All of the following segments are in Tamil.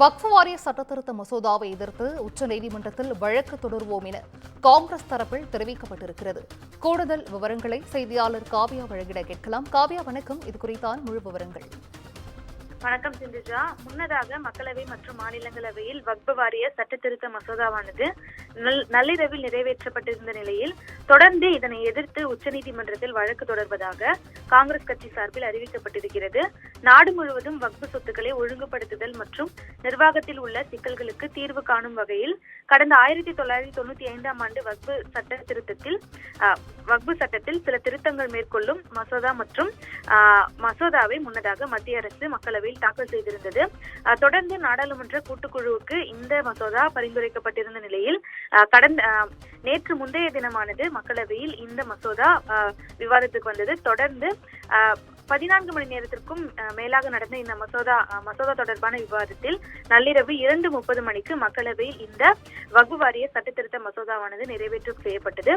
வக்ஃப் வாரிய சட்டத்திருத்த மசோதாவை எதிர்த்து உச்சநீதிமன்றத்தில் வழக்கு தொடர்வோம் என காங்கிரஸ் தரப்பில் தெரிவிக்கப்பட்டிருக்கிறது. கூடுதல் விவரங்களை செய்தியாளர் காவ்யா வழங்கிட கேட்கலாம். காவ்யா, வணக்கம். இது குறித்தான் முழு விவரங்கள். வணக்கம் சிந்துஜா. முன்னதாக மக்களவை மற்றும் மாநிலங்களவையில் வக்ஃப் வாரிய சட்டத்திருத்த மசோதாவானது நள்ளிரவில் நிறைவேற்றப்பட்டிருந்த நிலையில் தொடர்ந்து இதனை எதிர்த்து உச்சநீதிமன்றத்தில் வழக்கு தொடர்வதாக காங்கிரஸ் கட்சி சார்பில் அறிவிக்கப்பட்டிருக்கிறது. நாடு முழுவதும் வக்ஃப் சொத்துக்களை ஒழுங்குபடுத்துதல் மற்றும் நிர்வாகத்தில் உள்ள சிக்கல்களுக்கு தீர்வு காணும் வகையில் கடந்த 1995ஆம் ஆண்டு வக்ஃப் சட்டத்தில் சில திருத்தங்கள் மேற்கொள்ளும் மசோதா மற்றும் மசோதாவை முன்னதாக மத்திய அரசு மக்களவையில் தாக்கல் செய்திருந்தது. தொடர்ந்து நாடாளுமன்ற கூட்டுக்குழுவுக்கு இந்த மசோதா பரிந்துரைக்கப்பட்டிருந்த நிலையில் நேற்று முந்தைய தினமானது மக்களவையில் இந்த மசோதா விவாதத்துக்கு வந்தது. தொடர்ந்து 14 மணி நேரத்திற்கும் மேலாக நடந்த இந்த மசோதா தொடர்பான விவாதத்தில் நள்ளிரவு 2:30 மணிக்கு மக்களவையில் இந்த வக்ஃப் வாரிய சட்டத்திருத்த மசோதாவானது நிறைவேற்றம் செய்யப்பட்டது.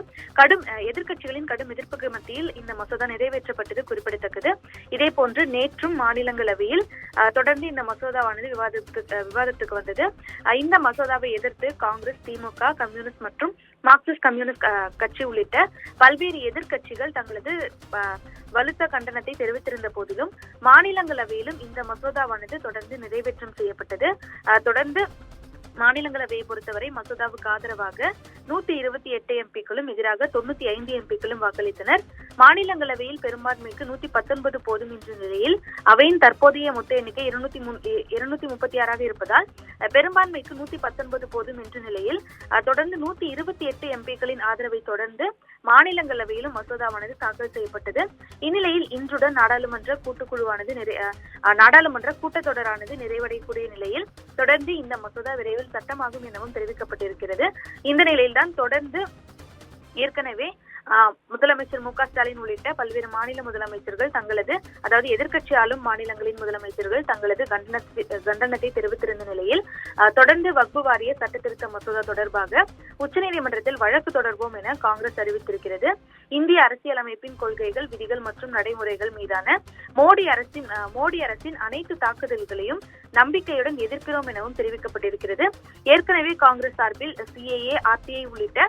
எதிர்க்கட்சிகளின் கடும் எதிர்ப்புக்கு மத்தியில் இந்த மசோதா நிறைவேற்றப்பட்டது குறிப்பிடத்தக்கது. இதே போன்று நேற்றும் மாநிலங்களவையில் தொடர்ந்து இந்த மசோதாவானது விவாதத்துக்கு வந்தது. இந்த மசோதாவை எதிர்த்து காங்கிரஸ், திமுக, கம்யூனிஸ்ட் மற்றும் மார்க்சிஸ்ட் கம்யூனிஸ்ட் கட்சி உள்ளிட்ட பல்வேறு எதிர்க்கட்சிகள் தங்களது வலுத்த கண்டனத்தை தெரிவித்திருந்த போதிலும் மாநிலங்களவையிலும் இந்த மசோதாவானது தொடர்ந்து நிறைவேற்றம் செய்யப்பட்டது. தொடர்ந்து மாநிலங்களவையை பொறுத்தவரை மசோதாவுக்கு ஆதரவாக 128 எம்பிக்களும் எதிராக 95 எம்பிக்களும் வாக்களித்தனர். மாநிலங்களவையில் பெரும்பான்மைக்கு 119 போதும் என்ற நிலையில் அவையின் தற்போதைய மொத்த எண்ணிக்கை 236ஆக இருப்பதால் பெரும்பான்மைக்கு 119 போதும் என்ற நிலையில் தொடர்ந்து 128 எம்பிக்களின் ஆதரவை தொடர்ந்து மாநிலங்களவையிலும் மசோதாவானது தாக்கல் செய்யப்பட்டது. இந்நிலையில் இன்றுடன் நாடாளுமன்ற கூட்டத்தொடரானது நிறைவடையக்கூடிய நிலையில் தொடர்ந்து இந்த மசோதா விரைவில் சட்டமாகும் எனவும் தெரிவிக்கப்பட்டிருக்கிறது. இந்த நிலையில்தான் தொடர்ந்து ஏற்கனவே முதலமைச்சர் மு.க. ஸ்டாலின் உள்ளிட்ட பல்வேறு மாநில முதலமைச்சர்கள் அதாவது எதிர்க்கட்சி ஆளும் மாநிலங்களின் முதலமைச்சர்கள் தங்களது கண்டனத்தை தெரிவித்திருந்த நிலையில் தொடர்ந்து வக்ஃப் வாரிய சட்டத்திருத்த மசோதா தொடர்பாக உச்சநீதிமன்றத்தில் வழக்கு தொடர்வோம் என காங்கிரஸ் அறிவித்திருக்கிறது. இந்திய அரசியலமைப்பின் கொள்கைகள், விதிகள் மற்றும் நடைமுறைகள் மீதான மோடி அரசின் அனைத்து தாக்குதல்களையும் நம்பிக்கையுடன் எதிர்க்கிறோம் எனவும் தெரிவிக்கப்பட்டிருக்கிறது. ஏற்கனவே காங்கிரஸ் சார்பில் CAA, RTI உள்ளிட்ட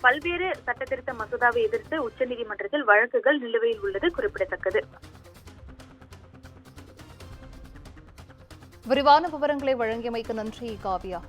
பல்வேறு சட்டத்திருத்த மசோதாவை எதிர்த்து உச்சநீதிமன்றத்தில் வழக்குகள் நிலுவையில் உள்ளது குறிப்பிடத்தக்கது. விரிவான விவரங்களை வழங்கியமைக்கு நன்றி காவ்யா.